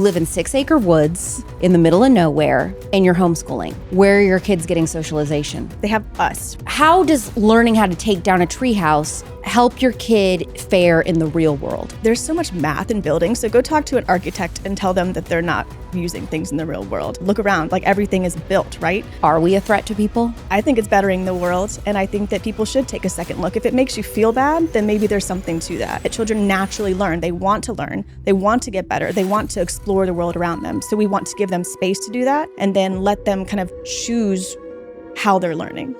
Live in 6-acre woods in the middle of nowhere and you're homeschooling. Where are your kids getting socialization? They have us. How does learning how to take down a treehouse help your kid fare in the real world? There's so much math in buildings, so go talk to an architect and tell them that they're not using things in the real world. Look around, like everything is built, right? Are we a threat to people? I think it's bettering the world, and I think that people should take a second look. If it makes you feel bad, then maybe there's something to that. Children naturally learn. They want to learn. They want to get better. They want to explore the world around them. So we want to give them space to do that and then let them kind of choose how they're learning.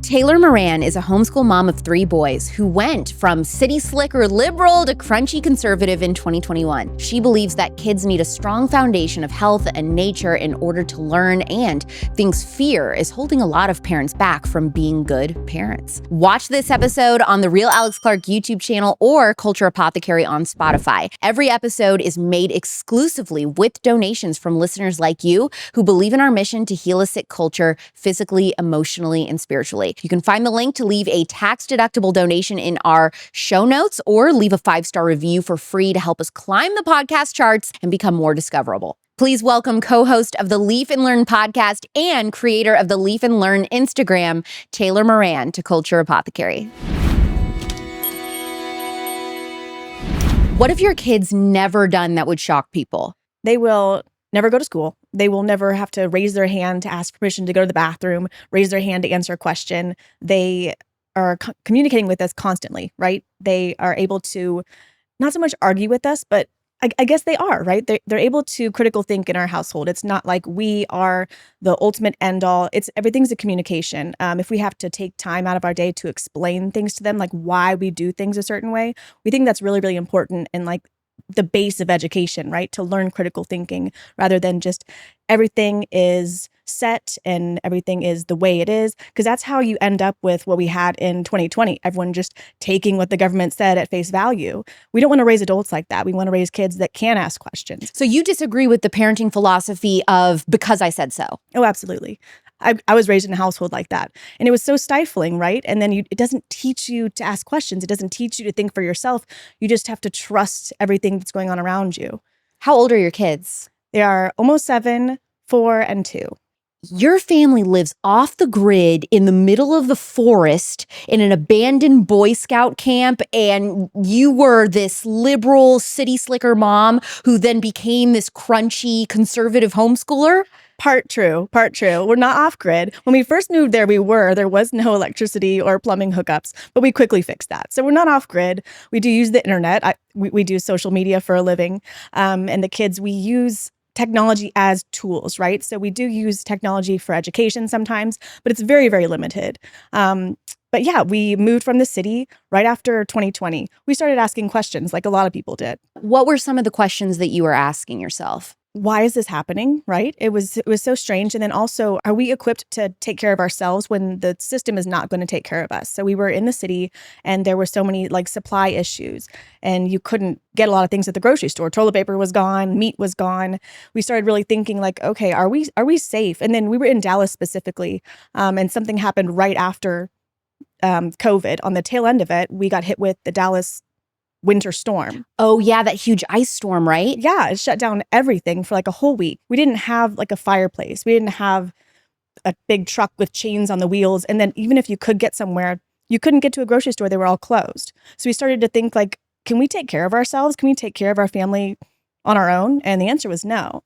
Taylor Moran is a homeschool mom of 3 boys who went from city slicker liberal to crunchy conservative in 2021. She believes that kids need a strong foundation of health and nature in order to learn, and thinks fear is holding a lot of parents back from being good parents. Watch this episode on the Real Alex Clark YouTube channel or Culture Apothecary on Spotify. Every episode is made exclusively with donations from listeners like you who believe in our mission to heal a sick culture physically, emotionally, and spiritually. You can find the link to leave a tax-deductible donation in our show notes or leave a 5-star review for free to help us climb the podcast charts and become more discoverable. Please welcome co-host of the Leaf and Learn podcast and creator of the Leaf and Learn Instagram, Taylor Moran, to Culture Apothecary. What have your kids never done that would shock people? They will never go to school. They will never have to raise their hand to ask permission to go to the bathroom, raise their hand to answer a question. They are communicating with us constantly, right? They are able to not so much argue with us, but I guess they are, right? They're able to critical think in our household. It's not like we are the ultimate end all. Everything's a communication. If we have to take time out of our day to explain things to them, like why we do things a certain way, we think that's really, really important and like the base of education, right? To learn critical thinking rather than just everything is set and everything is the way it is, because that's how you end up with what we had in 2020. Everyone just taking what the government said at face value. We don't want to raise adults like that. We want to raise kids that can ask questions. So you disagree with the parenting philosophy of because I said so? Oh, absolutely. I was raised in a household like that. And it was so stifling, right? And then it doesn't teach you to ask questions. It doesn't teach you to think for yourself. You just have to trust everything that's going on around you. How old are your kids? They are almost 7, 4, and 2. Your family lives off the grid in the middle of the forest in an abandoned Boy Scout camp, and you were this liberal city slicker mom who then became this crunchy conservative homeschooler? Part true, part true. We're not off grid. When we first moved there, there was no electricity or plumbing hookups, but we quickly fixed that. So we're not off grid. We do use the internet. We do social media for a living. And the kids, we use technology as tools, right? So we do use technology for education sometimes, but it's very, very limited. But yeah, we moved from the city right after 2020. We started asking questions like a lot of people did. What were some of the questions that you were asking yourself? Why is this happening, right? It was so strange. And then also, are we equipped to take care of ourselves when the system is not going to take care of us? So we were in the city and there were so many like supply issues and you couldn't get a lot of things at the grocery store. Toilet paper was gone, meat was gone. We started really thinking like, okay, are we safe? And then we were in Dallas specifically, and something happened right after COVID. On the tail end of it, we got hit with the Dallas winter storm. Oh yeah, that huge ice storm, right? Yeah, it shut down everything for like a whole week. We didn't have like a fireplace. We didn't have a big truck with chains on the wheels. And then even if you could get somewhere, you couldn't get to a grocery store. They were all closed. So we started to think like, can we take care of ourselves? Can we take care of our family on our own? And the answer was no.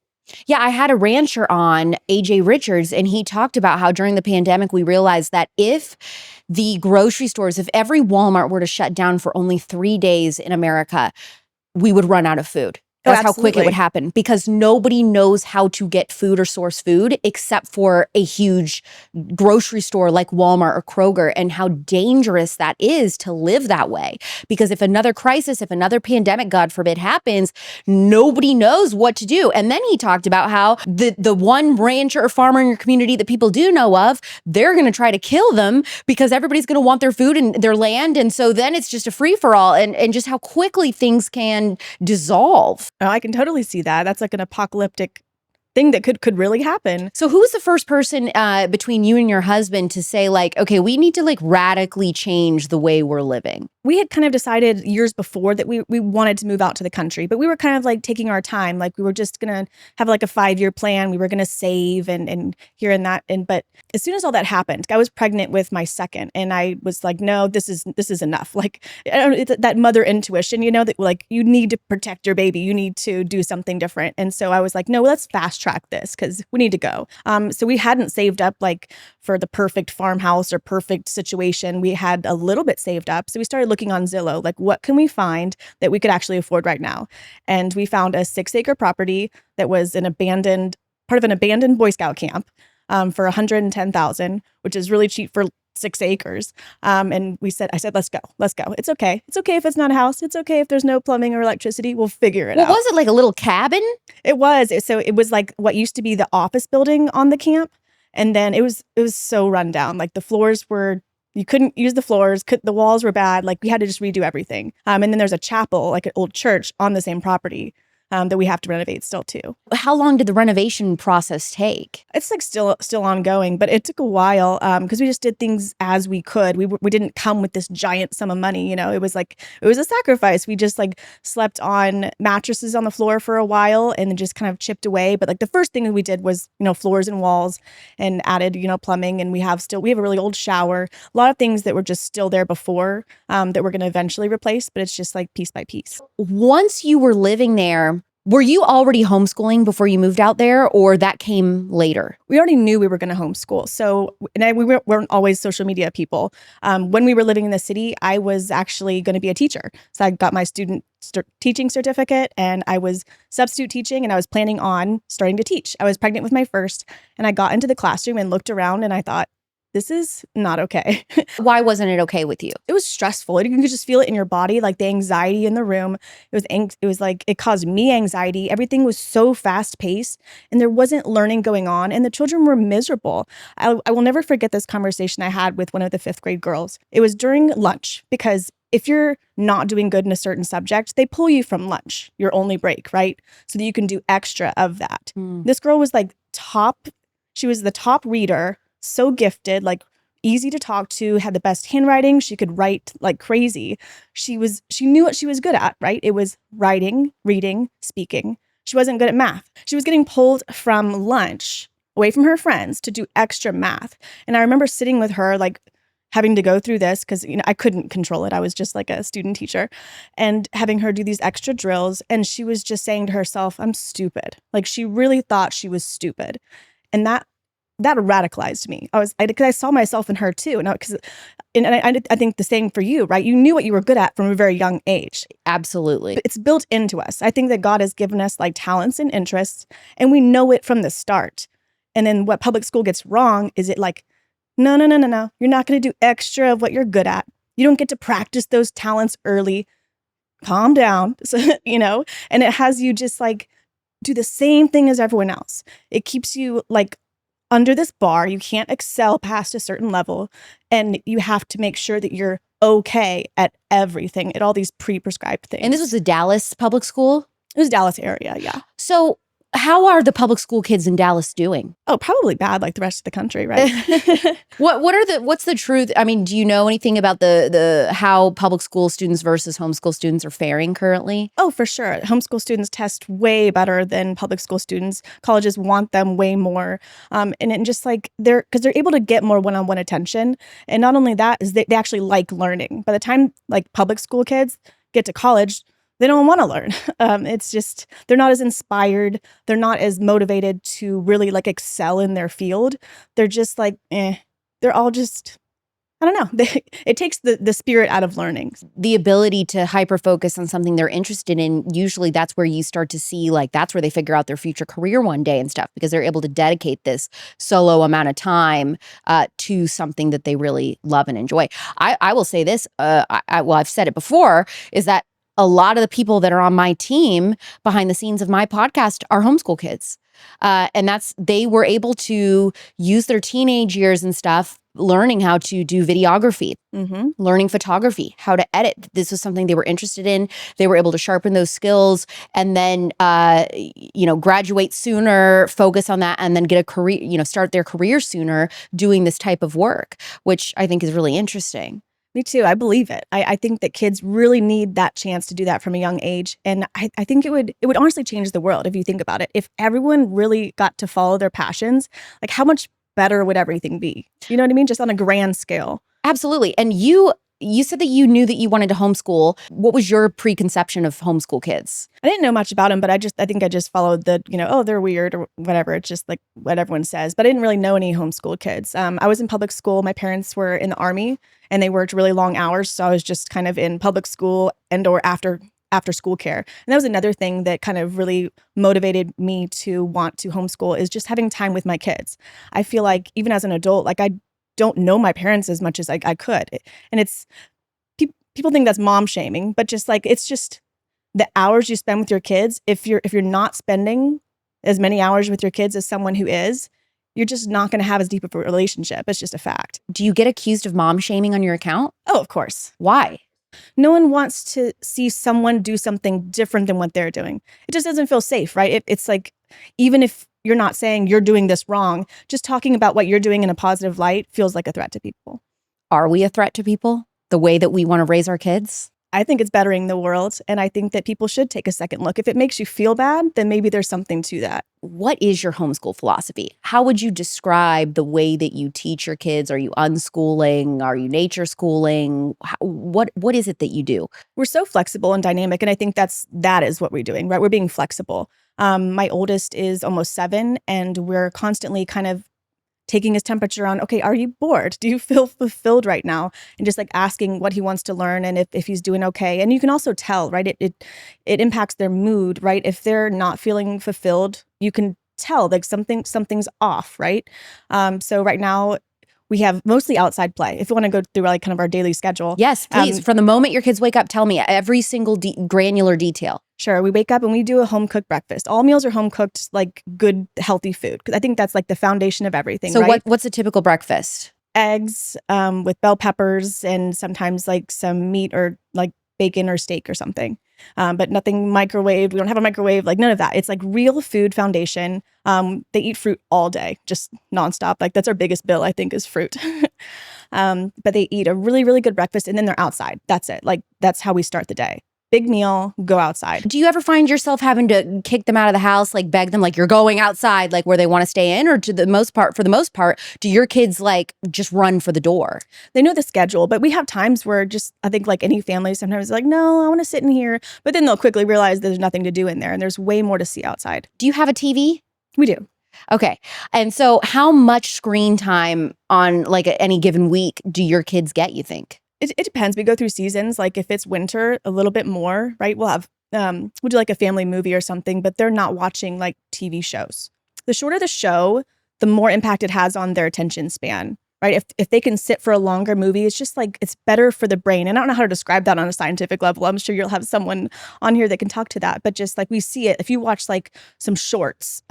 Yeah, I had a rancher on, AJ Richards, and he talked about how during the pandemic, we realized that if the grocery stores, if every Walmart were to shut down for only 3 days in America, we would run out of food. That's how quick it would absolutely. happen, because nobody knows how to get food or source food except for a huge grocery store like Walmart or Kroger, and how dangerous that is to live that way. Because if another crisis, if another pandemic, God forbid, happens, nobody knows what to do. And then he talked about how the one rancher or farmer in your community that people do know of, they're going to try to kill them because everybody's going to want their food and their land. And so then it's just a free for all, and just how quickly things can dissolve. Oh, I can totally see that. That's like an apocalyptic thing that could really happen. So who was the first person between you and your husband to say, like, okay, we need to like radically change the way we're living? We had kind of decided years before that we wanted to move out to the country, but we were kind of like taking our time. Like we were just going to have like a 5-year plan. We were going to save and here and that. But as soon as all that happened, I was pregnant with my second, and I was like, no, this is enough. Like, I don't know, it's that mother intuition, that like you need to protect your baby. You need to do something different. And so I was like, no, let's fast track this because we need to go. So we hadn't saved up like for the perfect farmhouse or perfect situation. We had a little bit saved up. So we started looking on Zillow, like what can we find that we could actually afford right now? And we found a 6-acre property that was part of an abandoned Boy Scout camp for $110,000, which is really cheap for 6 acres. And I said, let's go. It's okay. It's okay if it's not a house. It's okay if there's no plumbing or electricity. We'll figure it out. Was it like a little cabin? It was. So it was like what used to be the office building on the camp. And then it was so run down. Like the floors you couldn't use the floors. The walls were bad. Like we had to just redo everything. And then there's a chapel, like an old church on the same property that we have to renovate still too. How long did the renovation process take? It's like still ongoing, but it took a while because we just did things as we could. We didn't come with this giant sum of money. It was a sacrifice. We just like slept on mattresses on the floor for a while and then just kind of chipped away. But like the first thing we did was floors and walls and added plumbing, and we have a really old shower. A lot of things that were just still there before that we're going to eventually replace, but it's just like piece by piece. Once you were living there, were you already homeschooling before you moved out there, or that came later? We already knew we were going to homeschool. So, we weren't always social media people. When we were living in the city, I was actually going to be a teacher. So I got my student teaching certificate, and I was substitute teaching, and I was planning on starting to teach. I was pregnant with my first, and I got into the classroom and looked around, and I thought, this is not okay. Why wasn't it okay with you? It was stressful. You could just feel it in your body, like the anxiety in the room. It was like it caused me anxiety. Everything was so fast paced, and there wasn't learning going on, and the children were miserable. I will never forget this conversation I had with one of the 5th grade girls. It was during lunch, because if you're not doing good in a certain subject, they pull you from lunch, your only break, right? So that you can do extra of that. This girl was like she was the top reader. So gifted, like easy to talk to, had the best handwriting. She could write like crazy. She knew what she was good at, right? It was writing, reading, speaking. She wasn't good at math. She was getting pulled from lunch away from her friends to do extra math. And I remember sitting with her, like having to go through this because I couldn't control it. I was just like a student teacher, and having her do these extra drills. And she was just saying to herself, I'm stupid. Like she really thought she was stupid. And that radicalized me. Because I saw myself in her too. And I think the same for you, right? You knew what you were good at from a very young age. Absolutely. But it's built into us. I think that God has given us like talents and interests, and we know it from the start. And then what public school gets wrong is it like, no. You're not going to do extra of what you're good at. You don't get to practice those talents early. Calm down. So, and it has you just like do the same thing as everyone else. It keeps you like under this bar. You can't excel past a certain level, and you have to make sure that you're okay at everything, at all these pre-prescribed things. And this was a Dallas public school? It was Dallas area, yeah. So how are the public school kids in Dallas doing? Oh, probably bad like the rest of the country, right? What's the truth? I mean, do you know anything about the how public school students versus homeschool students are faring currently? Oh, for sure. Homeschool students test way better than public school students. Colleges want them way more. And just like they're able to get more one-on-one attention. And not only that is they actually like learning. By the time like public school kids get to college, they don't want to learn. It's just, they're not as inspired. They're not as motivated to really like excel in their field. They're just like, They're all just I don't know. It takes the spirit out of learning. The ability to hyper focus on something they're interested in, usually that's where you start to see, like, that's where they figure out their future career one day and stuff, because they're able to dedicate this solo amount of time to something that they really love and enjoy. I will say this, well, I've said it before, is that a lot of the people that are on my team behind the scenes of my podcast are homeschool kids. And they were able to use their teenage years and stuff learning how to do videography, learning photography, how to edit. This was something they were interested in. They were able to sharpen those skills and then, graduate sooner, focus on that, and then get a career, start their career sooner doing this type of work, which I think is really interesting. Me too. I believe it. I think that kids really need that chance to do that from a young age. And I think it would honestly change the world if you think about it. If everyone really got to follow their passions, like how much better would everything be? You know what I mean? Just on a grand scale. Absolutely. And you said that you knew that you wanted to homeschool. What was your preconception of homeschool kids? I didn't know much about them, but I think I just followed the, oh, they're weird or whatever. It's just like what everyone says. But I didn't really know any homeschool kids. I was in public school. My parents were in the Army and they worked really long hours. So I was just kind of in public school and or after school care. And that was another thing that kind of really motivated me to want to homeschool, is just having time with my kids. I feel like even as an adult, like I don't know my parents as much as I could. And it's, people think that's mom shaming, but just like, it's just the hours you spend with your kids. If you're not spending as many hours with your kids as someone who is, you're just not going to have as deep of a relationship. It's just a fact. Do you get accused of mom shaming on your account? Oh, of course. Why? No one wants to see someone do something different than what they're doing. It just doesn't feel safe, right? It's like, even if you're not saying you're doing this wrong, just talking about what you're doing in a positive light feels like a threat to people. Are we a threat to people? The way that we want to raise our kids? I think it's bettering the world. And I think that people should take a second look. If it makes you feel bad, then maybe there's something to that. What is your homeschool philosophy? How would you describe the way that you teach your kids? Are you unschooling? Are you nature schooling? What is it that you do? We're so flexible and dynamic. And I think that is what we're doing, right? We're being flexible. My oldest is almost 7, and we're constantly kind of taking his temperature on, okay, are you bored? Do you feel fulfilled right now? And just like asking what he wants to learn and if he's doing okay. And you can also tell, right? It impacts their mood, right? If they're not feeling fulfilled, you can tell like something's off, right? So right now we have mostly outside play. If you want to go through like kind of our daily schedule. Yes, please. From the moment your kids wake up, tell me every single granular detail. Sure. We wake up and we do a home cooked breakfast. All meals are home cooked, like good, healthy food. Because I think that's like the foundation of everything. So right? what's a typical breakfast? Eggs with bell peppers and sometimes like some meat or like bacon or steak or something. But nothing microwaved. We don't have a microwave, like none of that. It's like real food foundation. They eat fruit all day, just nonstop. Like that's our biggest bill, I think, is fruit. But they eat a really, really good breakfast and then they're outside. That's it. Like that's how we start the day. Big meal, go outside. Do you ever find yourself having to kick them out of the house, like beg them, like you're going outside, like where they want to stay in? Or for the most part, do your kids like just run for the door? They know the schedule, but we have times where just, I think like any family sometimes like, no, I want to sit in here. But then they'll quickly realize there's nothing to do in there and there's way more to see outside. Do you have a TV? We do. Okay. And so how much screen time on like any given week do your kids get, you think? It depends. We go through seasons. Like if it's winter, a little bit more, right? We'll do like a family movie or something, but they're not watching like TV shows. The shorter the show, the more impact it has on their attention span, right? If they can sit for a longer movie, it's just like, it's better for the brain. And I don't know how to describe that on a scientific level. I'm sure you'll have someone on here that can talk to that, but just like we see it, if you watch like some shorts,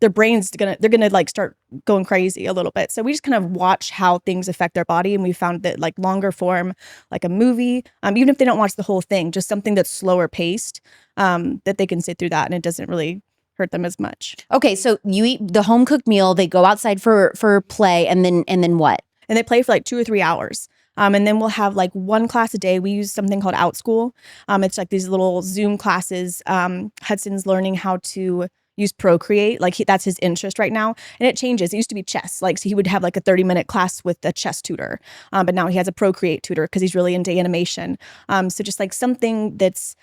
their brain's they're gonna like start going crazy a little bit. So we just kind of watch how things affect their body, and we found that like longer form, like a movie, even if they don't watch the whole thing, just something that's slower paced, that they can sit through that and it doesn't really hurt them as much. Okay, so you eat the home cooked meal, they go outside for play, and then what? And they play for like 2 or 3 hours. And then we'll have like one class a day. We use something called OutSchool. It's like these little Zoom classes. Hudson's learning how to use Procreate. Like that's his interest right now. And it changes. It used to be chess. Like, so he would have like a 30-minute class with a chess tutor. But now he has a Procreate tutor because he's really into animation. So just like something that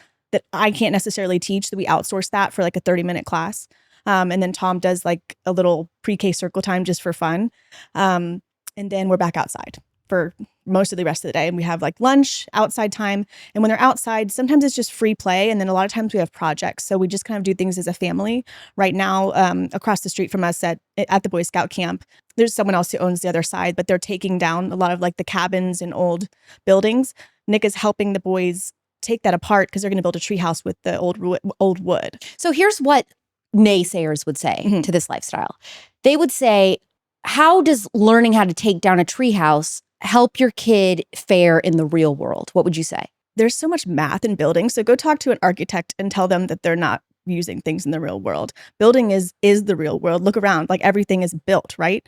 I can't necessarily teach, that we outsource that for like a 30-minute class. And then Tom does like a little pre-K circle time just for fun. And then we're back outside. for most of the rest of the day. And we have like lunch, outside time. And when they're outside, sometimes it's just free play. And then a lot of times we have projects. So we just kind of do things as a family. Right now, across the street from us at the Boy Scout camp, there's someone else who owns the other side, but they're taking down a lot of like the cabins and old buildings. Nick is helping the boys take that apart because they're going to build a treehouse with the old wood. So here's what naysayers would say to this lifestyle. They would say, how does learning how to take down a treehouse help your kid fare in the real world? What would you say? There's so much math in building. So go talk to an architect and tell them that they're not using things in the real world. Building is the real world. Look around, like everything is built, right?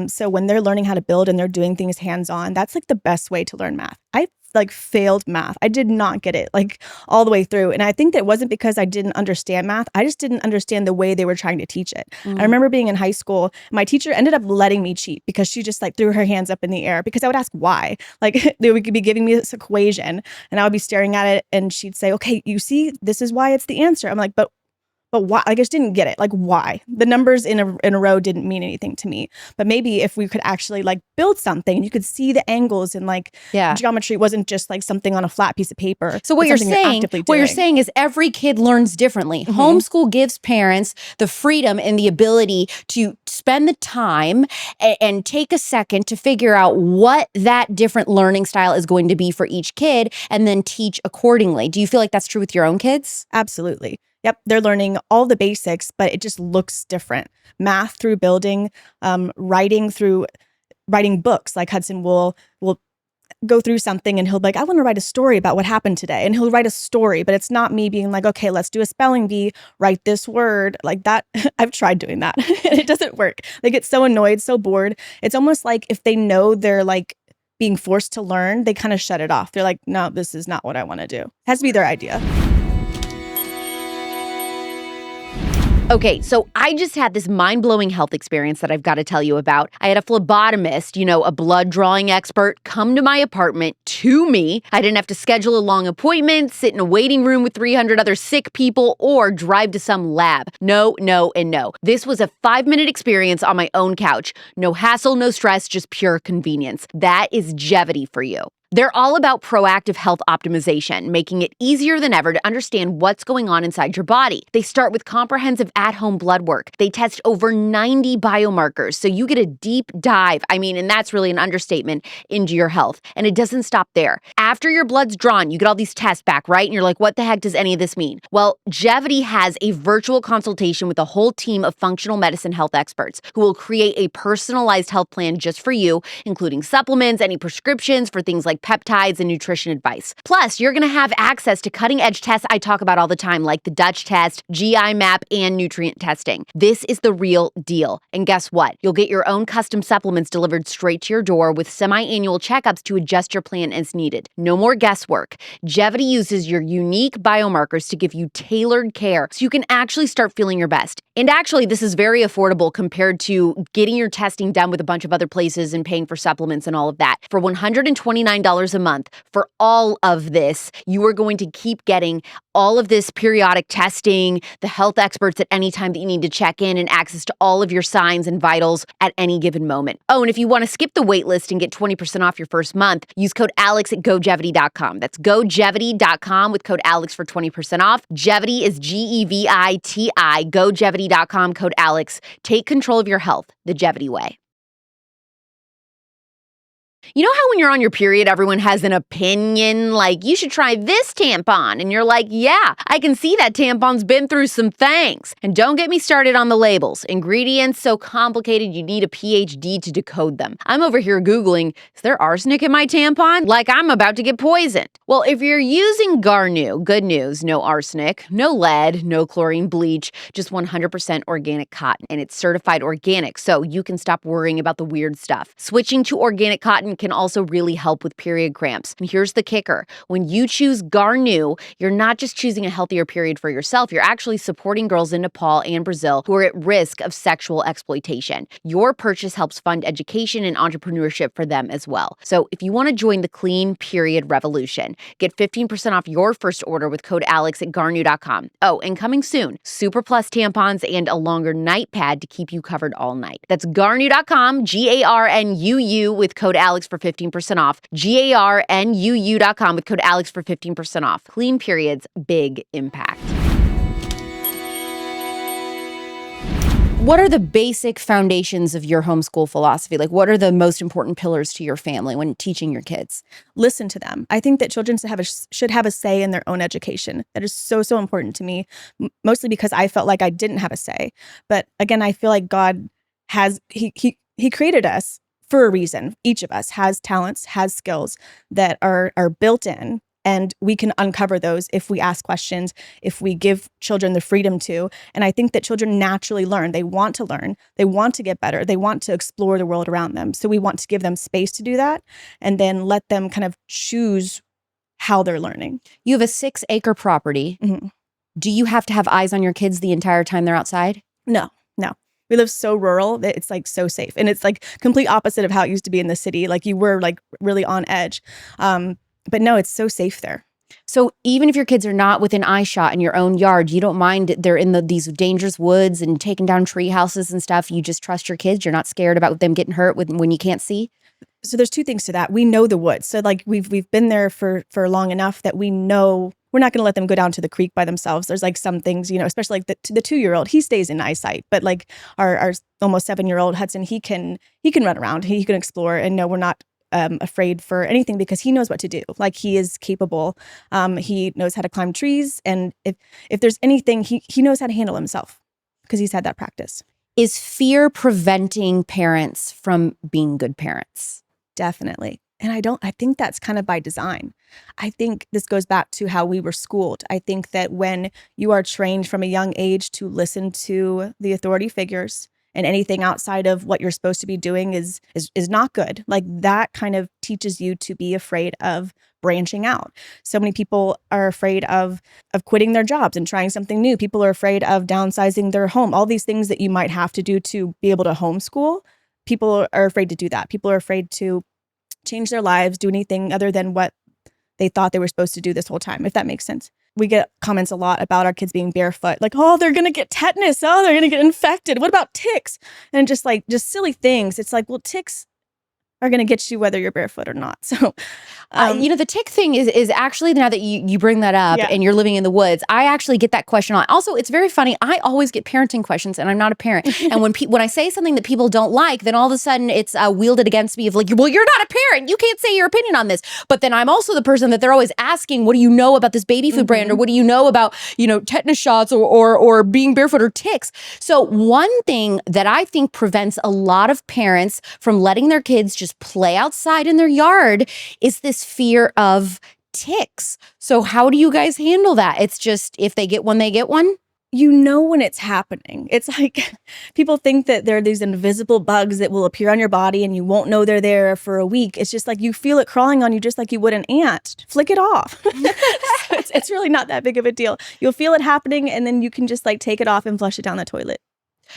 So when they're learning how to build and they're doing things hands-on, that's like the best way to learn math. I like failed math. I did not get it like all the way through. And I think that it wasn't because I didn't understand math. I just didn't understand the way they were trying to teach it. I remember being in high school, my teacher ended up letting me cheat because she just like threw her hands up in the air because I would ask why. Like they would be giving me this equation and I would be staring at it and she'd say, okay, you see, this is why it's the answer. I'm like, but why? I just didn't get it. Like, why? The numbers in a row didn't mean anything to me. But maybe if we could actually like build something, you could see the angles and like geometry wasn't just like something on a flat piece of paper. So what you're saying is every kid learns differently. Homeschool gives parents the freedom and the ability to spend the time and take a second to figure out what that different learning style is going to be for each kid and then teach accordingly. Do you feel like that's true with your own kids? Absolutely. Yep, they're learning all the basics, but it just looks different. Math through building, writing through writing books. Like Hudson will go through something and he'll be like, I want to write a story about what happened today. And he'll write a story, but it's not me being like, okay, let's do a spelling bee, write this word like that. I've tried doing that and it doesn't work. They get so annoyed, so bored. It's almost like if they know they're like being forced to learn, they kind of shut it off. They're like, no, this is not what I want to do. It has to be their idea. Okay, so I just had this mind-blowing health experience that I've got to tell you about. I had a phlebotomist, a blood drawing expert, come to my apartment to me. I didn't have to schedule a long appointment, sit in a waiting room with 300 other sick people, or drive to some lab. No, no, and no. This was a 5-minute experience on my own couch. No hassle, no stress, just pure convenience. That is Geviti for you. They're all about proactive health optimization, making it easier than ever to understand what's going on inside your body. They start with comprehensive at-home blood work. They test over 90 biomarkers, so you get a deep dive, and that's really an understatement, into your health. And it doesn't stop there. After your blood's drawn, you get all these tests back, right? And you're like, what the heck does any of this mean? Well, Geviti has a virtual consultation with a whole team of functional medicine health experts who will create a personalized health plan just for you, including supplements, any prescriptions for things like peptides and nutrition advice. Plus, you're going to have access to cutting-edge tests I talk about all the time, like the Dutch test, GI map, and nutrient testing. This is the real deal. And guess what? You'll get your own custom supplements delivered straight to your door with semi-annual checkups to adjust your plan as needed. No more guesswork. Geviti uses your unique biomarkers to give you tailored care so you can actually start feeling your best. And actually, this is very affordable compared to getting your testing done with a bunch of other places and paying for supplements and all of that. For $129 a month for all of this, you are going to keep getting all of this periodic testing, the health experts at any time that you need to check in, and access to all of your signs and vitals at any given moment. Oh, and if you want to skip the wait list and get 20% off your first month, use code ALEX at gogeviti.com. That's gogeviti.com with code ALEX for 20% off. Geviti is Geviti, gogeviti.com, code ALEX. Take control of your health the Geviti way. You know how when you're on your period, everyone has an opinion, like, you should try this tampon, and you're like, yeah, I can see that tampon's been through some things. And don't get me started on the labels. Ingredients so complicated you need a PhD to decode them. I'm over here Googling, is there arsenic in my tampon? Like I'm about to get poisoned. Well, if you're using Garnuu, good news, no arsenic, no lead, no chlorine bleach, just 100% organic cotton, and it's certified organic, so you can stop worrying about the weird stuff. Switching to organic cotton can also really help with period cramps. And here's the kicker. When you choose Garnuu, you're not just choosing a healthier period for yourself, you're actually supporting girls in Nepal and Brazil who are at risk of sexual exploitation. Your purchase helps fund education and entrepreneurship for them as well. So if you want to join the clean period revolution, get 15% off your first order with code ALEX at Garnuu.com. Oh, and coming soon, Super Plus tampons and a longer night pad to keep you covered all night. That's Garnuu.com, Garnuu with code ALEX Alex for 15% off. GARNUU.com with code Alex for 15% off. Clean periods, big impact. What are the basic foundations of your homeschool philosophy? Like, what are the most important pillars to your family when teaching your kids? Listen to them. I think that children should have a say in their own education. That is so important to me, mostly because I felt like I didn't have a say. But again, I feel like God has, he created us for a reason. Each of us has talents, has skills that are built in. And we can uncover those if we ask questions, if we give children the freedom to. And I think that children naturally learn. They want to learn. They want to get better. They want to explore the world around them. So we want to give them space to do that and then let them kind of choose how they're learning. You have a 6-acre property. Mm-hmm. Do you have to have eyes on your kids the entire time they're outside? No. We live so rural that it's like so safe. And it's like complete opposite of how it used to be in the city. Like you were like really on edge. But no, it's so safe there. So even if your kids are not within eye shot in your own yard, you don't mind they're in these dangerous woods and taking down tree houses and stuff. You just trust your kids. You're not scared about them getting hurt when you can't see. So there's two things to that. We know the woods. So like we've been there for long enough that we know we're not going to let them go down to the creek by themselves. There's like some things, especially like the 2-year-old, he stays in eyesight, but like our almost 7-year-old Hudson, he can run around, he can explore, and no, we're not afraid for anything because he knows what to do. Like he is capable. He knows how to climb trees. And if there's anything, he knows how to handle himself because he's had that practice. Is fear preventing parents from being good parents? Definitely. And I think that's kind of by design. I think this goes back to how we were schooled. I think that when you are trained from a young age to listen to the authority figures, and anything outside of what you're supposed to be doing is not good. Like that kind of teaches you to be afraid of branching out. So many people are afraid of quitting their jobs and trying something new. People are afraid of downsizing their home. All these things that you might have to do to be able to homeschool, people are afraid to do that. People are afraid to change their lives, do anything other than what they thought they were supposed to do this whole time, if that makes sense. We get comments a lot about our kids being barefoot. Like, oh, they're going to get tetanus. Oh, they're going to get infected. What about ticks? And just silly things. It's like, well, ticks are going to get you whether you're barefoot or not. So, the tick thing is actually, now that you bring that up and you're living in the woods, I actually get that question a lot. Also, it's very funny. I always get parenting questions and I'm not a parent. And when I say something that people don't like, then all of a sudden it's wielded against me of like, well, you're not a parent. You can't say your opinion on this. But then I'm also the person that they're always asking, what do you know about this baby food brand? Or what do you know about, tetanus shots or being barefoot or ticks? So one thing that I think prevents a lot of parents from letting their kids just play outside in their yard is this fear of ticks. So how do you guys handle that? It's just if they get one, they get one? When it's happening. It's like people think that there are these invisible bugs that will appear on your body and you won't know they're there for a week. It's just like you feel it crawling on you just like you would an ant. Flick it off. It's really not that big of a deal. You'll feel it happening and then you can just like take it off and flush it down the toilet.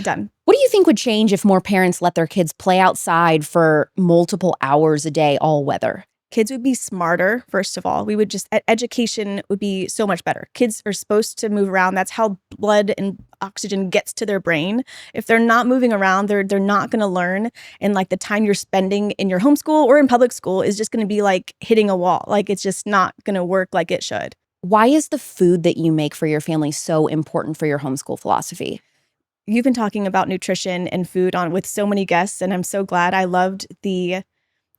Done. What do you think would change if more parents let their kids play outside for multiple hours a day, all weather? Kids would be smarter, first of all. Education would be so much better. Kids are supposed to move around. That's how blood and oxygen gets to their brain. If they're not moving around, they're not going to learn. And like the time you're spending in your homeschool or in public school is just going to be like hitting a wall. Like it's just not going to work like it should. Why is the food that you make for your family so important for your homeschool philosophy? You've been talking about nutrition and food with so many guests, and I'm so glad. I loved the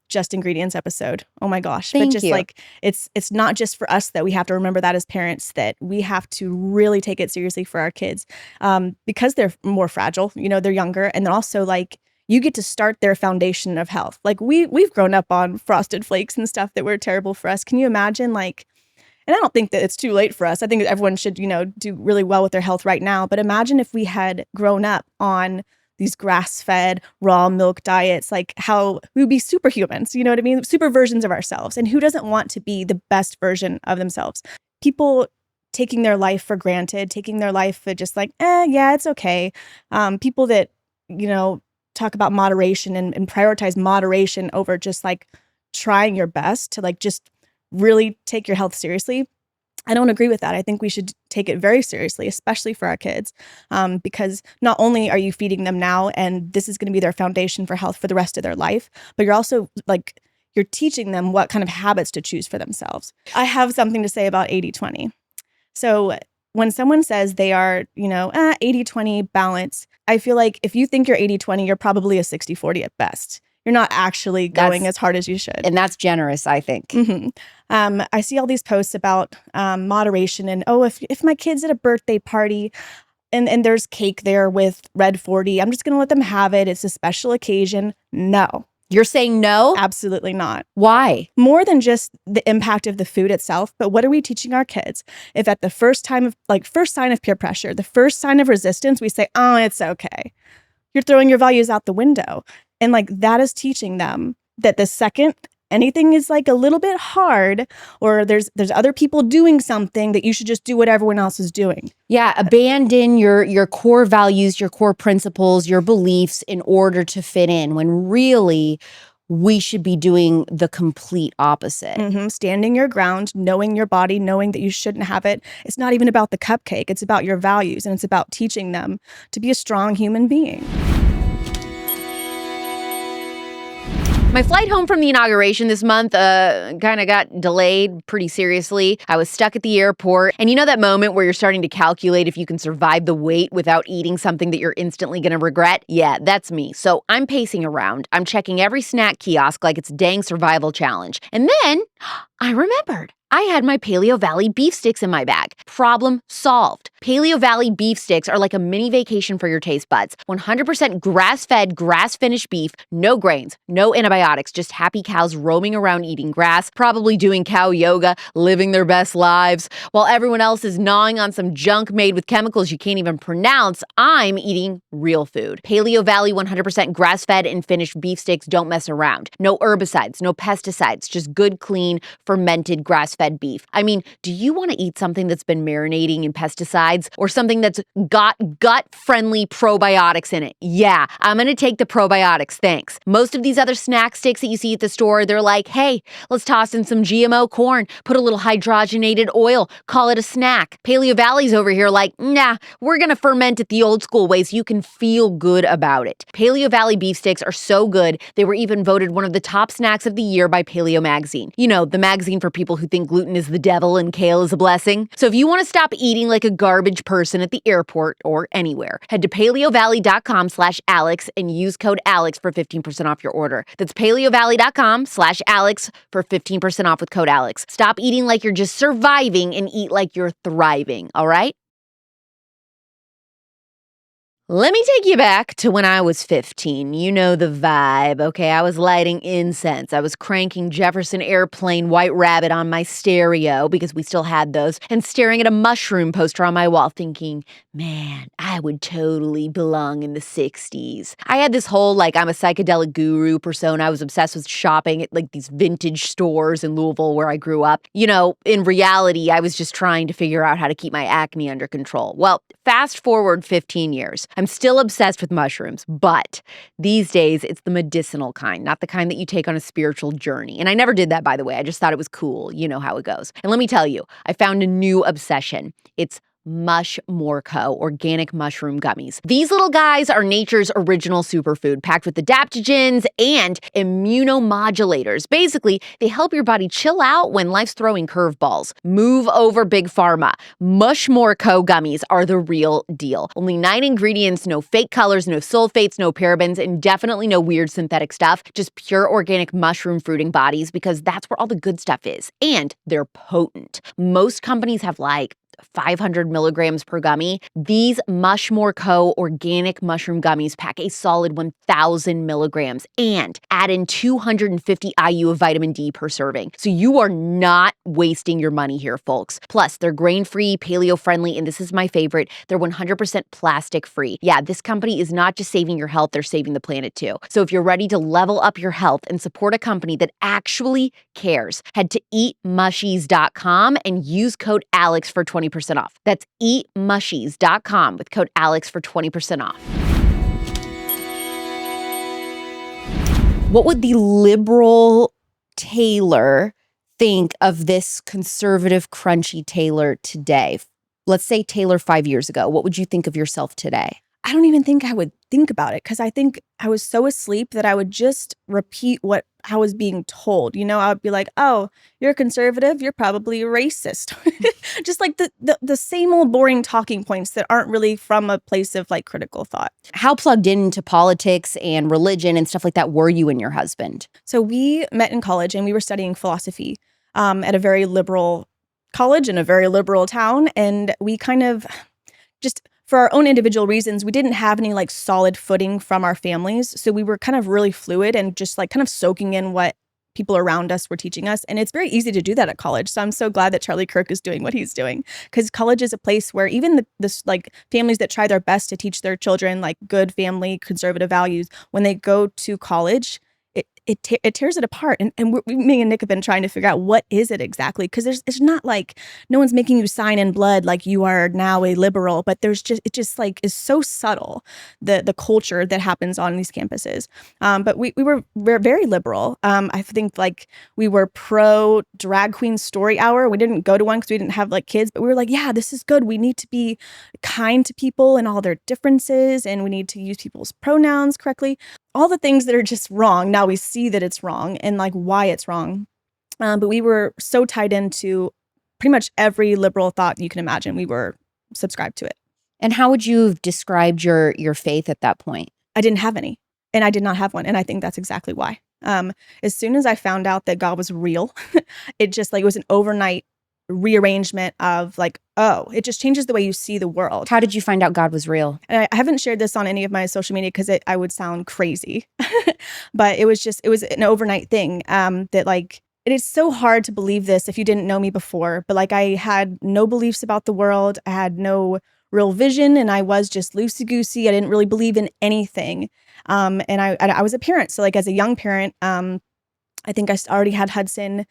Just Ingredients episode. Oh my gosh. Thank but just you. Like it's not just for us that we have to remember that as parents, that we have to really take it seriously for our kids because they're more fragile, they're younger. And then also like you get to start their foundation of health. Like we've grown up on Frosted Flakes and stuff that were terrible for us. Can you imagine and I don't think that it's too late for us. I think everyone should, do really well with their health right now. But imagine if we had grown up on these grass-fed, raw milk diets, like how we would be superhumans, you know what I mean? Super versions of ourselves. And who doesn't want to be the best version of themselves? People taking their life for granted, taking their life for just like, yeah, it's okay. People that, talk about moderation and prioritize moderation over just like trying your best to like just really take your health seriously. I don't agree with that. I think we should take it very seriously, especially for our kids, because not only are you feeding them now and this is going to be their foundation for health for the rest of their life, but you're also like you're teaching them what kind of habits to choose for themselves. I have something to say about 80-20. So when someone says they are, 80-20 balance, I feel like if you think you're 80-20, you're probably a 60-40 at best. You're not actually going as hard as you should. And that's generous, I think. Mm-hmm. I see all these posts about moderation and, if my kid's at a birthday party and there's cake there with Red 40, I'm just going to let them have it. It's a special occasion. No. You're saying no? Absolutely not. Why? More than just the impact of the food itself, but what are we teaching our kids? If at the first sign of peer pressure, the first sign of resistance, we say, oh, it's okay. You're throwing your values out the window. And that is teaching them that the second anything is a little bit hard, or there's other people doing something, that you should just do what everyone else is doing. Yeah, abandon your core values, your core principles, your beliefs in order to fit in, when really we should be doing the complete opposite. Mm-hmm. Standing your ground, knowing your body, knowing that you shouldn't have it. It's not even about the cupcake. It's about your values, and it's about teaching them to be a strong human being. My flight home from the inauguration this month kind of got delayed pretty seriously. I was stuck at the airport. And you know that moment where you're starting to calculate if you can survive the wait without eating something that you're instantly going to regret? Yeah, that's me. So I'm pacing around. I'm checking every snack kiosk like it's a dang survival challenge. And then I remembered. I had my Paleovalley beef sticks in my bag. Problem solved. Paleovalley beef sticks are like a mini vacation for your taste buds. 100% grass-fed, grass-finished beef, no grains, no antibiotics, just happy cows roaming around eating grass, probably doing cow yoga, living their best lives. While everyone else is gnawing on some junk made with chemicals you can't even pronounce, I'm eating real food. Paleovalley 100% grass-fed and finished beef sticks don't mess around. No herbicides, no pesticides, just good, clean, fermented grass-fed beef. I mean, do you want to eat something that's been marinating in pesticides, or something that's got gut-friendly probiotics in it? Yeah, I'm going to take the probiotics, thanks. Most of these other snack sticks that you see at the store, they're like, hey, let's toss in some GMO corn, put a little hydrogenated oil, call it a snack. Paleovalley's over here like, nah, we're going to ferment it the old school way so you can feel good about it. Paleovalley beef sticks are so good, they were even voted one of the top snacks of the year by Paleo Magazine. You know, the magazine for people who think gluten is the devil and kale is a blessing. So if you want to stop eating like a garbage person at the airport or anywhere, head to paleovalley.com/Alex and use code Alex for 15% off your order. That's paleovalley.com/Alex for 15% off with code Alex. Stop eating like you're just surviving and eat like you're thriving, all right? Let me take you back to when I was 15. You know the vibe, okay? I was lighting incense. I was cranking Jefferson Airplane White Rabbit on my stereo, because we still had those, and staring at a mushroom poster on my wall thinking, man, I would totally belong in the 60s. I had this whole, I'm a psychedelic guru persona. I was obsessed with shopping at, these vintage stores in Louisville where I grew up. You know, in reality, I was just trying to figure out how to keep my acne under control. Well, fast forward 15 years. I'm still obsessed with mushrooms, but these days it's the medicinal kind, not the kind that you take on a spiritual journey. And I never did that, by the way. I just thought it was cool. You know how it goes. And let me tell you, I found a new obsession. It's MushMore organic mushroom gummies. These little guys are nature's original superfood, packed with adaptogens and immunomodulators. Basically, they help your body chill out when life's throwing curveballs. Move over Big Pharma. MushMore gummies are the real deal. Only 9 ingredients, no fake colors, no sulfates, no parabens, and definitely no weird synthetic stuff. Just pure organic mushroom fruiting bodies, because that's where all the good stuff is. And they're potent. Most companies have 500 milligrams per gummy. These MushMore organic mushroom gummies pack a solid 1,000 milligrams and add in 250 IU of vitamin D per serving. So you are not wasting your money here, folks. Plus, they're grain-free, paleo-friendly, and this is my favorite, they're 100% plastic-free. Yeah, this company is not just saving your health, they're saving the planet too. So if you're ready to level up your health and support a company that actually cares, head to eatmushies.com and use code Alex for 20% off. That's eatmushies.com with code Alex for 20% off. What would the liberal Taylor think of this conservative, crunchy Taylor today? Let's say Taylor 5 years ago. What would you think of yourself today? I don't even think I would think about it, because I think I was so asleep that I would just repeat what I was being told. I would be like, oh, you're conservative, you're probably racist. Just like the same old boring talking points that aren't really from a place of like critical thought. How plugged into politics and religion and stuff like that were you and your husband? So we met in college and we were studying philosophy at a very liberal college in a very liberal town. And we kind of just, for our own individual reasons, we didn't have any like solid footing from our families. So we were kind of really fluid and just like kind of soaking in what people around us were teaching us. And it's very easy to do that at college. So I'm so glad that Charlie Kirk is doing what he's doing, because college is a place where even this like families that try their best to teach their children like good family conservative values, when they go to college, it tears it apart. And me and Nick have been trying to figure out what is it exactly, because it's not like no one's making you sign in blood like you are now a liberal, but it just like is so subtle, the culture that happens on these campuses. But we're very liberal. I think like we were pro drag queen story hour. We didn't go to one because we didn't have like kids, but we were like, yeah, this is good. We need to be kind to people and all their differences, and we need to use people's pronouns correctly. All the things that are just wrong. Now we see that it's wrong and like why it's wrong. But we were so tied into pretty much every liberal thought you can imagine. We were subscribed to it. And how would you have described your faith at that point? I didn't have any, and I did not have one. And I think that's exactly why. As soon as I found out that God was real, it just like, it was an overnight rearrangement of like, oh, it just changes the way you see the world. How did you find out God was real? And I haven't shared this on any of my social media because I would sound crazy, but it was an overnight thing that like, it is so hard to believe this if you didn't know me before, but like I had no beliefs about the world. I had no real vision, and I was just loosey-goosey. I didn't really believe in anything. And I was a parent. So like as a young parent, I think I already had Hudson.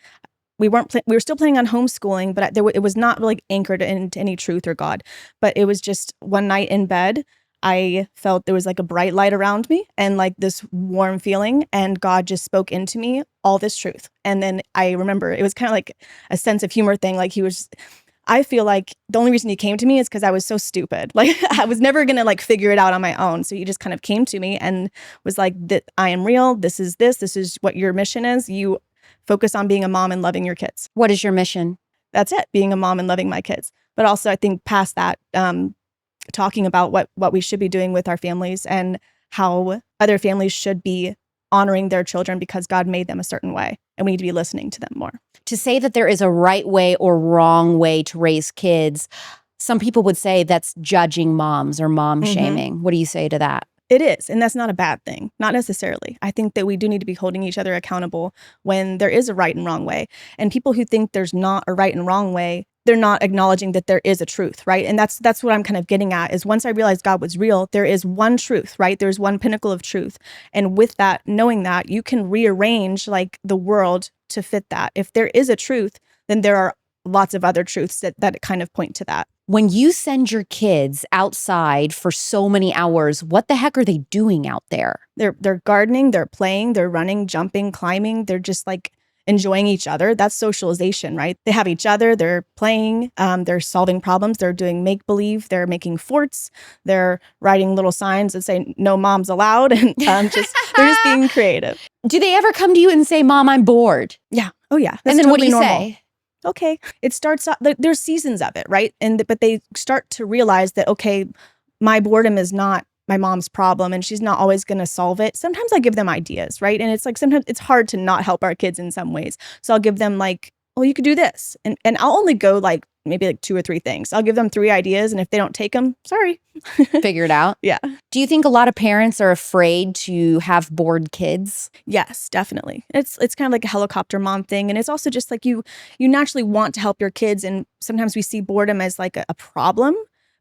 We were still planning on homeschooling, but it was not really anchored into any truth or God. But it was just one night in bed, I felt there was like a bright light around me and like this warm feeling, and God just spoke into me all this truth. And then I remember it was kind of like a sense of humor thing. Like I feel like the only reason he came to me is because I was so stupid. Like I was never going to like figure it out on my own. So he just kind of came to me and was like, I am real. This is what your mission is. You focus on being a mom and loving your kids. What is your mission? That's it. Being a mom and loving my kids. But also I think past that, talking about what we should be doing with our families and how other families should be honoring their children because God made them a certain way, and we need to be listening to them more. To say that there is a right way or wrong way to raise kids, some people would say that's judging moms or mom shaming. What do you say to that? It is, and that's not a bad thing, not necessarily. I think that we do need to be holding each other accountable when there is a right and wrong way. And people who think there's not a right and wrong way, they're not acknowledging that there is a truth, right? And that's what I'm kind of getting at, is once I realized God was real, there is one truth, right? There's one pinnacle of truth. And with that, knowing that, you can rearrange like the world to fit that. If there is a truth, then there are lots of other truths that kind of point to that. When you send your kids outside for so many hours, what the heck are they doing out there? They're gardening, they're playing, they're running, jumping, climbing. They're just like enjoying each other. That's socialization, right? They have each other, they're playing, they're solving problems, they're doing make-believe, they're making forts, they're writing little signs that say no moms allowed, and they're just being creative. Do they ever come to you and say, Mom, I'm bored? Yeah. Oh yeah. And then what do you say? Okay. It starts out, there's seasons of it, right? But they start to realize that, okay, my boredom is not my mom's problem and she's not always going to solve it. Sometimes I give them ideas, right? And it's like, sometimes it's hard to not help our kids in some ways. So I'll give them like, well, you could do this. And I'll only go like maybe like 2 or 3 things. I'll give them 3 ideas. And if they don't take them, sorry. Figure it out. Yeah. Do you think a lot of parents are afraid to have bored kids? Yes, definitely. It's kind of like a helicopter mom thing. And it's also just like you naturally want to help your kids. And sometimes we see boredom as like a problem,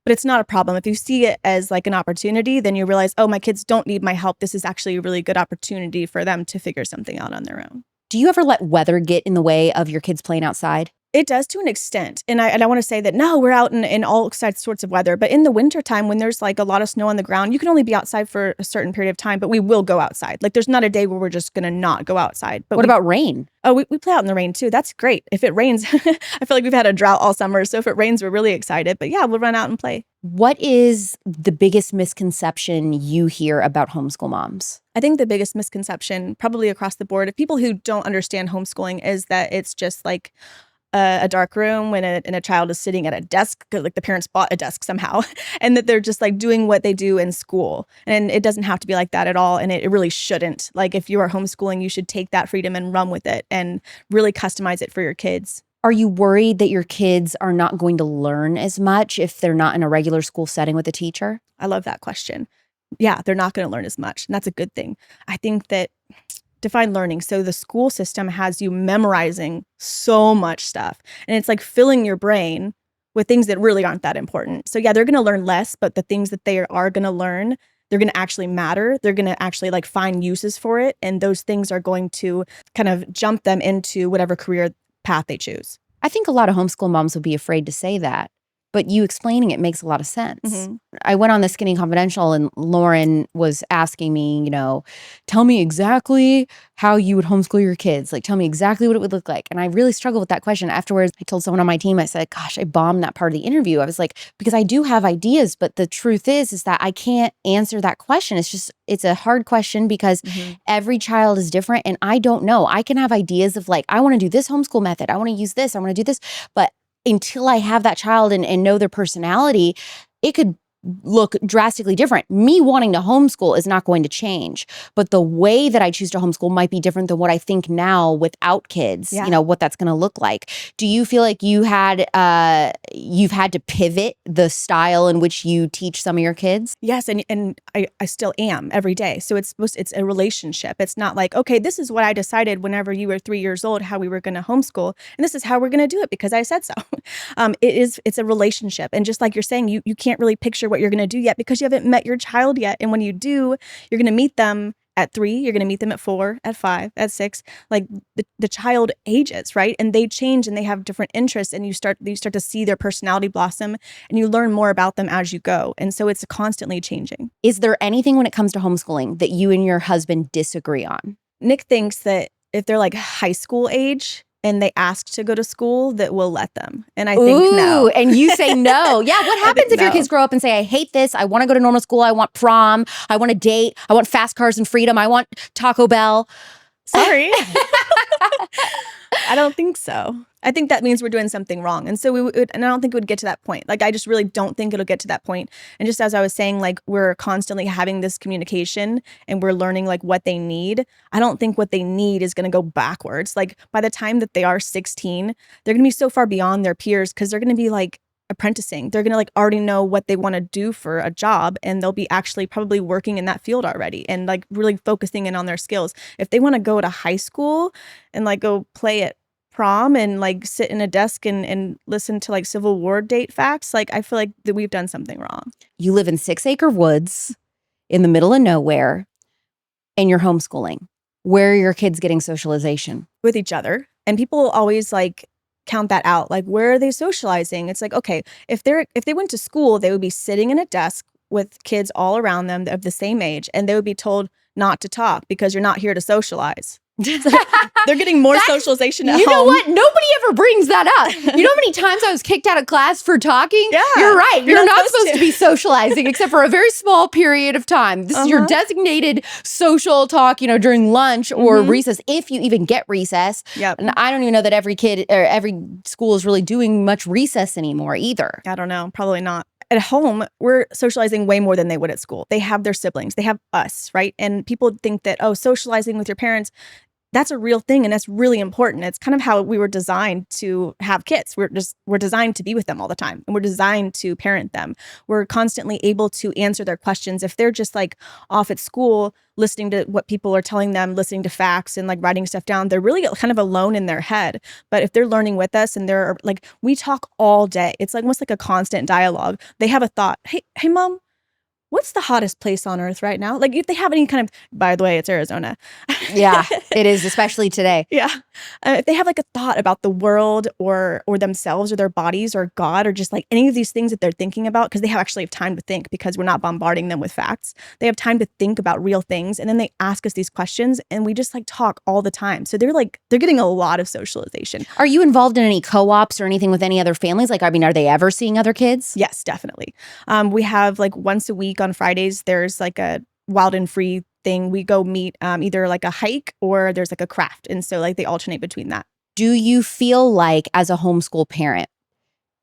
but it's not a problem. If you see it as like an opportunity, then you realize, oh, my kids don't need my help. This is actually a really good opportunity for them to figure something out on their own. Do you ever let weather get in the way of your kids playing outside? It does to an extent. And I want to say that, no, we're out in all sorts of weather. But in the wintertime, when there's like a lot of snow on the ground, you can only be outside for a certain period of time, but we will go outside. Like there's not a day where we're just going to not go outside. But What about rain? Oh, we play out in the rain too. That's great. If it rains, I feel like we've had a drought all summer. So if it rains, we're really excited. But yeah, we'll run out and play. What is the biggest misconception you hear about homeschool moms? I think the biggest misconception, probably across the board, of people who don't understand homeschooling is that it's just like a dark room and a child is sitting at a desk because like the parents bought a desk somehow, and that they're just like doing what they do in school. And it doesn't have to be like that at all. And it really shouldn't. Like if you are homeschooling, you should take that freedom and run with it and really customize it for your kids. Are you worried that your kids are not going to learn as much if they're not in a regular school setting with a teacher? I love that question. Yeah, they're not going to learn as much. And that's a good thing. I think that define learning. So the school system has you memorizing so much stuff, and it's like filling your brain with things that really aren't that important. So yeah, they're going to learn less, but the things that they are going to learn, they're going to actually matter. They're going to actually like find uses for it. And those things are going to kind of jump them into whatever career path they choose. I think a lot of homeschool moms would be afraid to say that, but you explaining it makes a lot of sense. Mm-hmm. I went on the Skinny Confidential and Lauren was asking me, tell me exactly how you would homeschool your kids. Like, tell me exactly what it would look like. And I really struggled with that question. Afterwards, I told someone on my team, I said, gosh, I bombed that part of the interview. I was like, because I do have ideas, but the truth is that I can't answer that question. It's a hard question because every child is different and I don't know. I can have ideas of like, I want to do this homeschool method. I want to use this. I want to do this. But until I have that child and know their personality, it could look drastically different. Me wanting to homeschool is not going to change, but the way that I choose to homeschool might be different than what I think now without kids, what that's going to look like. Do you feel like you've had to pivot the style in which you teach some of your kids? Yes, and I still am every day. So it's a relationship. It's not like, okay, this is what I decided whenever you were 3 years old, how we were going to homeschool, and this is how we're going to do it because I said so. It's a relationship. And just like you're saying, you can't really picture what you're going to do yet because you haven't met your child yet. And when you do, you're going to meet them at 3, you're going to meet them at 4, at 5, at 6. Like the child ages, right? And they change and they have different interests, and you start to see their personality blossom, and you learn more about them as you go. And so it's constantly changing. Is there anything when it comes to homeschooling that you and your husband disagree on? Nick thinks that if they're like high school age and they ask to go to school, that we'll let them. And I think no. And you say no. Yeah, what happens if your kids grow up and say, I hate this, I want to go to normal school, I want prom, I want to date, I want fast cars and freedom, I want Taco Bell? Sorry. I don't think so. I think that means we're doing something wrong. And so and I don't think it would get to that point. Like, I just really don't think it'll get to that point. And just as I was saying, like, we're constantly having this communication and we're learning like what they need. I don't think what they need is going to go backwards. Like by the time that they are 16, they're going to be so far beyond their peers because they're going to be like apprenticing. They're going to like already know what they want to do for a job, and they'll be actually probably working in that field already and like really focusing in on their skills. If they want to go to high school and like go play at prom and like sit in a desk and listen to like Civil War date facts, like I feel like that we've done something wrong. You live in 6-acre woods in the middle of nowhere and you're homeschooling. Where are your kids getting socialization? With each other. And people always like count that out. Like, where are they socializing? It's like, okay, if they went to school, they would be sitting in a desk with kids all around them of the same age, and they would be told not to talk because you're not here to socialize. So they're getting more socialization at home. You know what? Nobody ever brings that up. You know how many times I was kicked out of class for talking? Yeah. You're right. You're not supposed to be socializing except for a very small period of time. This is your designated social talk, during lunch or recess, if you even get recess. Yep. And I don't even know that every kid or every school is really doing much recess anymore either. I don't know. Probably not. At home, we're socializing way more than they would at school. They have their siblings. They have us, right? And people think that, socializing with your parents, that's a real thing, and that's really important. It's kind of how we were designed to have kids. We're designed to be with them all the time, and we're designed to parent them. We're constantly able to answer their questions. If they're just like off at school, listening to what people are telling them, listening to facts and like writing stuff down, they're really kind of alone in their head. But if they're learning with us and they're like, we talk all day. It's like almost like a constant dialogue. They have a thought. Hey, mom, what's the hottest place on earth right now? Like if they have any kind of, by the way, it's Arizona. Yeah, it is, especially today. Yeah. If they have like a thought about the world or themselves or their bodies or God or just like any of these things that they're thinking about, because they actually have time to think because we're not bombarding them with facts. They have time to think about real things. And then they ask us these questions and we just like talk all the time. So they're getting a lot of socialization. Are you involved in any co-ops or anything with any other families? Like, I mean, are they ever seeing other kids? Yes, definitely. We have like once a week on Fridays, there's like a wild and free thing. We go meet either like a hike or there's like a craft. And so like they alternate between that. Do you feel like as a homeschool parent,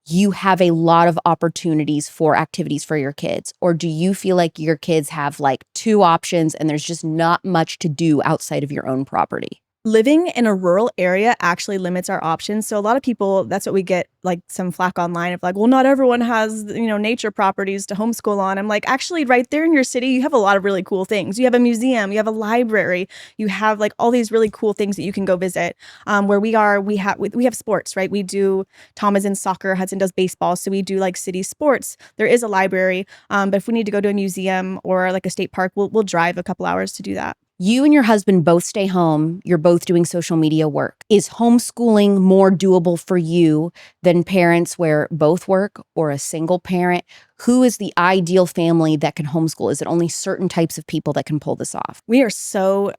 you have a lot of opportunities for activities for your kids? Or do you feel like your kids have like two options and there's just not much to do outside of your own property? Living in a rural area actually limits our options. So a lot of people, that's what we get like some flack online of like, well, not everyone has, nature properties to homeschool on. I'm like, actually right there in your city, you have a lot of really cool things. You have a museum, you have a library, you have like all these really cool things that you can go visit. Where we have sports, right? We do, Tom is in soccer, Hudson does baseball. So we do like city sports. There is a library. But if we need to go to a museum or like a state park, we'll drive a couple hours to do that. You and your husband both stay home. You're both doing social media work. Is homeschooling more doable for you than parents where both work or a single parent? Who is the ideal family that can homeschool? Is it only certain types of people that can pull this off? We are so,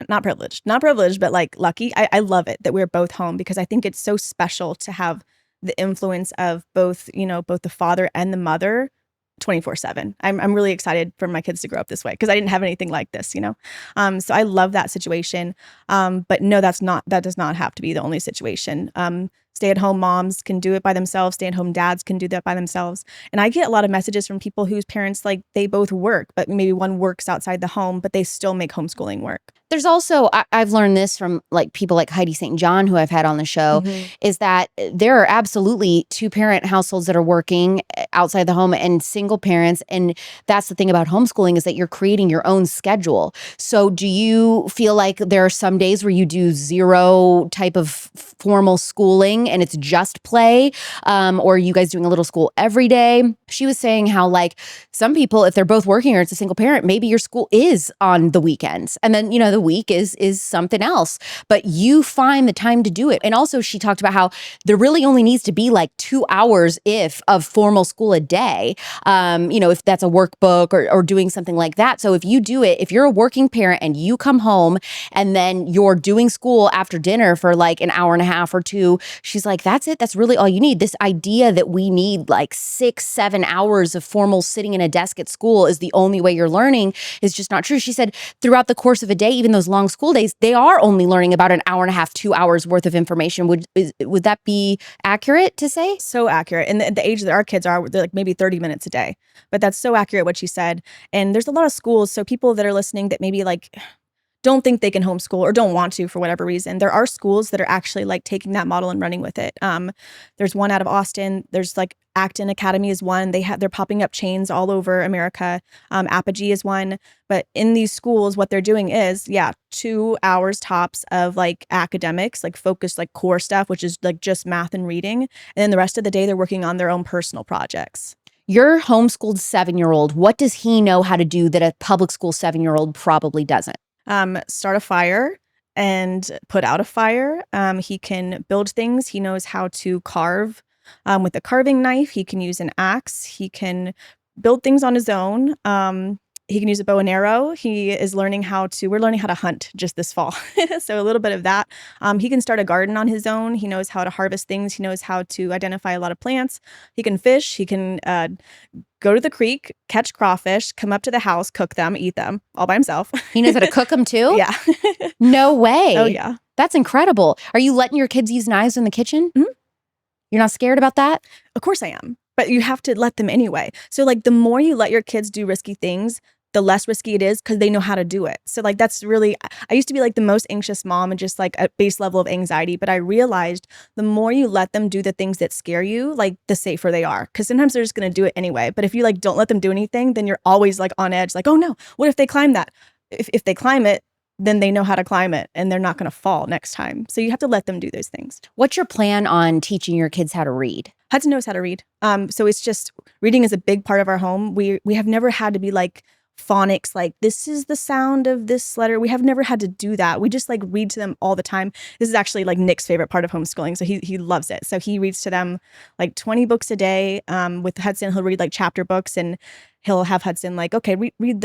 not privileged, but like lucky. I love it that we're both home because I think it's so special to have the influence of both the father and the mother 24/7. I'm really excited for my kids to grow up this way because I didn't have anything like this, So I love that situation. But no, that does not have to be the only situation. Stay-at-home moms can do it by themselves. Stay-at-home dads can do that by themselves. And I get a lot of messages from people whose parents, like, they both work, but maybe one works outside the home, but they still make homeschooling work. There's also, I've learned this from like people like Heidi St. John, who I've had on the show, is that there are absolutely two-parent households that are working outside the home and single parents. And that's the thing about homeschooling is that you're creating your own schedule. So do you feel like there are some days where you do zero type of formal schooling and it's just play? Or are you guys doing a little school every day? She was saying how like some people, if they're both working or it's a single parent, maybe your school is on the weekends. And then, the week is something else, but you find the time to do it. And also she talked about how there really only needs to be like 2 hours of formal school a day, if that's a workbook or doing something like that. So if you do it, if you're a working parent and you come home and then you're doing school after dinner for like an hour and a half or two, she's like, that's it. That's really all you need. This idea that we need like 6-7 hours of formal sitting in a desk at school is the only way you're learning is just not true. She said throughout the course of a day, even those long school days, they are only learning about an hour and a half, 2 hours worth of information. Would that be accurate to say? So accurate. And the age that our kids are, they're like maybe 30 minutes a day. But that's so accurate what she said. And there's a lot of schools. So people that are listening that maybe like don't think they can homeschool or don't want to for whatever reason. There are schools that are actually like taking that model and running with it. There's one out of Austin. There's like Acton Academy is one. They're popping up chains all over America. Apogee is one. But in these schools, what they're doing is, 2 hours tops of like academics, like focused like core stuff, which is like just math and reading. And then the rest of the day, they're working on their own personal projects. Your homeschooled 7-year-old, what does he know how to do that a public school 7-year-old probably doesn't? Start a fire and put out a fire. He can build things. He knows how to carve with a carving knife. He can use an axe. He can build things on his own. He can use a bow and arrow. We're learning how to hunt just this fall. So a little bit of that. He can start a garden on his own. He knows how to harvest things. He knows how to identify a lot of plants. He can fish. He can go to the creek, catch crawfish, come up to the house, cook them, eat them all by himself. He knows how to cook them too? Yeah. No way. Oh, yeah. That's incredible. Are you letting your kids use knives in the kitchen? Mm-hmm. You're not scared about that? Of course I am. But you have to let them anyway. So like the more you let your kids do risky things, the less risky it is because they know how to do it. So like that's really, I used to be like the most anxious mom and just like a base level of anxiety. But I realized the more you let them do the things that scare you, like the safer they are. Because sometimes they're just going to do it anyway. But if you like don't let them do anything, then you're always like on edge. Like, oh no, what if they climb that? If they climb it, then they know how to climb it and they're not going to fall next time. So you have to let them do those things. What's your plan on teaching your kids how to read? Hudson knows how to read. So it's just reading is a big part of our home. We have never had to be like phonics, like this is the sound of this letter. We have never had to do that. We just like read to them all the time. This is actually like Nick's favorite part of homeschooling. So he loves it. So he reads to them like 20 books a day. With Hudson, he'll read like chapter books, and he'll have Hudson like, okay, read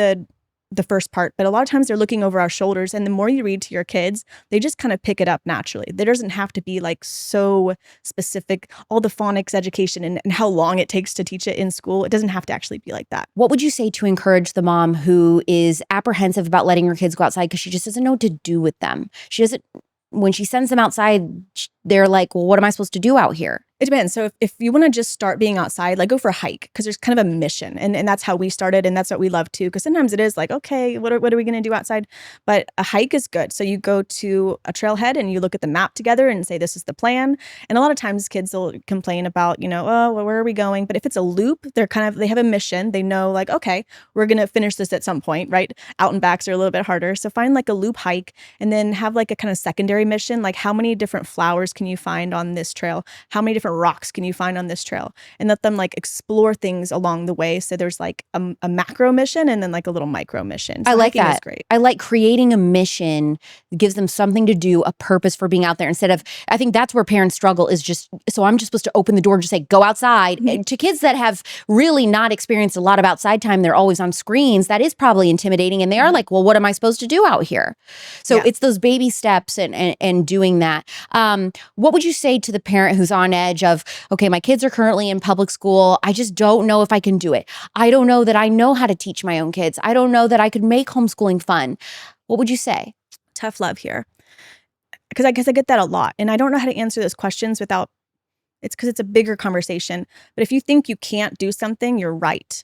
the first part. But a lot of times they're looking over our shoulders, and the more you read to your kids, they just kind of pick it up naturally. There doesn't have to be like so specific, all the phonics education and how long it takes to teach it in school. It doesn't have to actually be like that. What would you say to encourage the mom who is apprehensive about letting her kids go outside because she just doesn't know what to do with them? She doesn't, when she sends them outside, they're like, well, what am I supposed to do out here? It depends. So if you want to just start being outside, like go for a hike, because there's kind of a mission. And that's how we started. And that's what we love too. Because sometimes it is like, okay, what are we going to do outside? But a hike is good. So you go to a trailhead and you look at the map together and say, this is the plan. And a lot of times kids will complain about, oh, well, where are we going? But if it's a loop, they have a mission. They know like, okay, we're going to finish this at some point, right? Out and backs are a little bit harder. So find like a loop hike, and then have like a kind of secondary mission. Like, how many different flowers can you find on this trail? How many different rocks can you find on this trail? And let them like explore things along the way. So there's like a macro mission and then like a little micro mission. So I like that. is great. I like creating a mission that gives them something to do, a purpose for being out there, instead of, I think that's where parents struggle, is just, so I'm just supposed to open the door and just say, go outside. Mm-hmm. And to kids that have really not experienced a lot of outside time, they're always on screens, that is probably intimidating. And they are like, well, what am I supposed to do out here? So it's those baby steps and doing that. What would you say to the parent who's on edge of, okay, my kids are currently in public school. I just don't know if I can do it. I don't know that I know how to teach my own kids. I don't know that I could make homeschooling fun. What would you say? Tough love here. Because I guess I get that a lot. And I don't know how to answer those questions without, it's because it's a bigger conversation. But if you think you can't do something, you're right.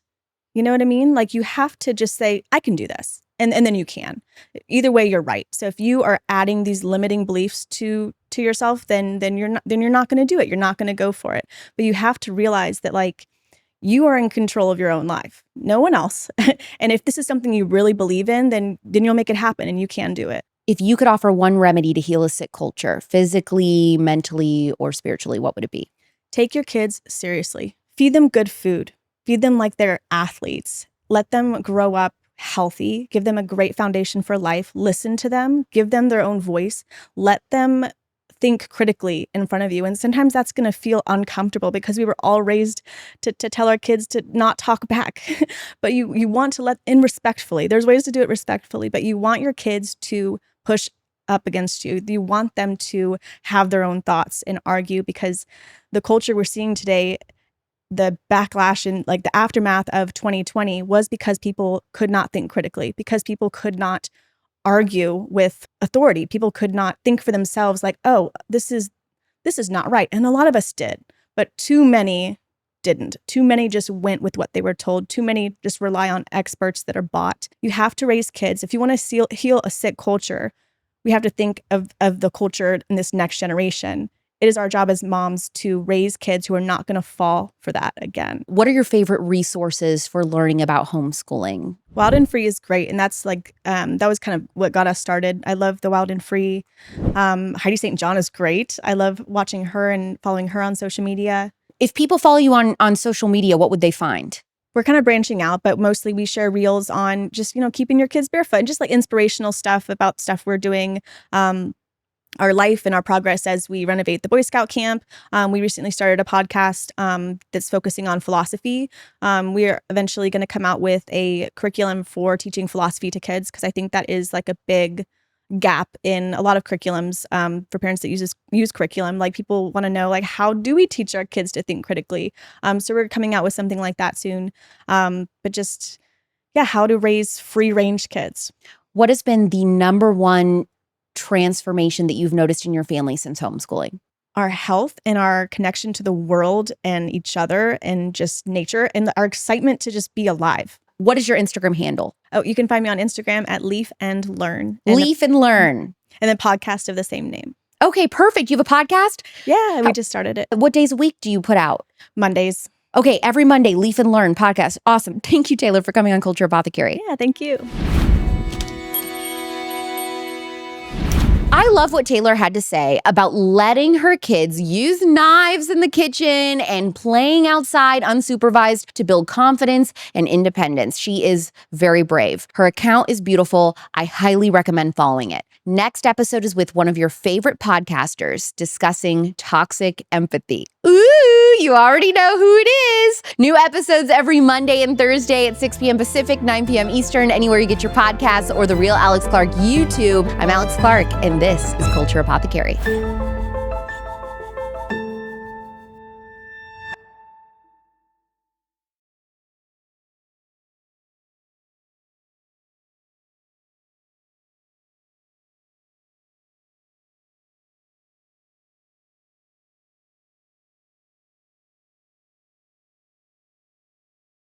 You know what I mean? Like, you have to just say, I can do this. And then you can. Either way, you're right. So if you are adding these limiting beliefs to yourself, then you're not going to do it. You're not going to go for it. But you have to realize that like, you are in control of your own life, no one else. And if this is something you really believe in, then you'll make it happen, and you can do it. If you could offer one remedy to heal a sick culture, physically, mentally, or spiritually, what would it be? Take your kids seriously. Feed them good food. Feed them like they're athletes. Let them grow up healthy. Give them a great foundation for life. Listen to them. Give them their own voice. Let them think critically in front of you. And sometimes that's going to feel uncomfortable, because we were all raised to tell our kids to not talk back. But you want to let in respectfully. There's ways to do it respectfully, but you want your kids to push up against you. You want them to have their own thoughts and argue, because the culture we're seeing today, the backlash and like the aftermath of 2020 was because people could not think critically, because people could not argue with authority. People could not think for themselves like, oh, this is not right. And a lot of us did, but too many didn't. Too many just went with what they were told. Too many just rely on experts that are bought. You have to raise kids. If you want to heal a sick culture, we have to think of the culture in this next generation. It is our job as moms to raise kids who are not going to fall for that again. What are your favorite resources for learning about homeschooling? Wild and Free is great. And that's like, that was kind of what got us started. I love the Wild and Free. Heidi St. John is great. I love watching her and following her on social media. If people follow you on social media, what would they find? We're kind of branching out, but mostly we share reels on just, keeping your kids barefoot, and just like inspirational stuff about stuff we're doing. Our life and our progress as we renovate the Boy Scout camp. We recently started a podcast that's focusing on philosophy. We are eventually going to come out with a curriculum for teaching philosophy to kids, because I think that is like a big gap in a lot of curriculums for parents that use curriculum. Like, people want to know, like, how do we teach our kids to think critically? So we're coming out with something like that soon. But just, how to raise free-range kids. What has been the number one transformation that you've noticed in your family since homeschooling? Our health and our connection to the world and each other and just nature, and our excitement to just be alive. What is your Instagram handle? Oh, you can find me on Instagram at Leaf and Learn. Leaf and Learn. And then podcast of the same name. Okay, perfect. You have a podcast? Yeah, we just started it. What days a week do you put out? Mondays. Okay, every Monday, Leaf and Learn podcast. Awesome. Thank you, Taylor, for coming on Culture Apothecary. Yeah, thank you. I love what Taylor had to say about letting her kids use knives in the kitchen and playing outside unsupervised to build confidence and independence. She is very brave. Her account is beautiful. I highly recommend following it. Next episode is with one of your favorite podcasters discussing toxic empathy. Ooh, you already know who it is. New episodes every Monday and Thursday at 6 p.m. Pacific, 9 p.m. Eastern, anywhere you get your podcasts or the Real Alex Clark YouTube. I'm Alex Clark, and this is Culture Apothecary.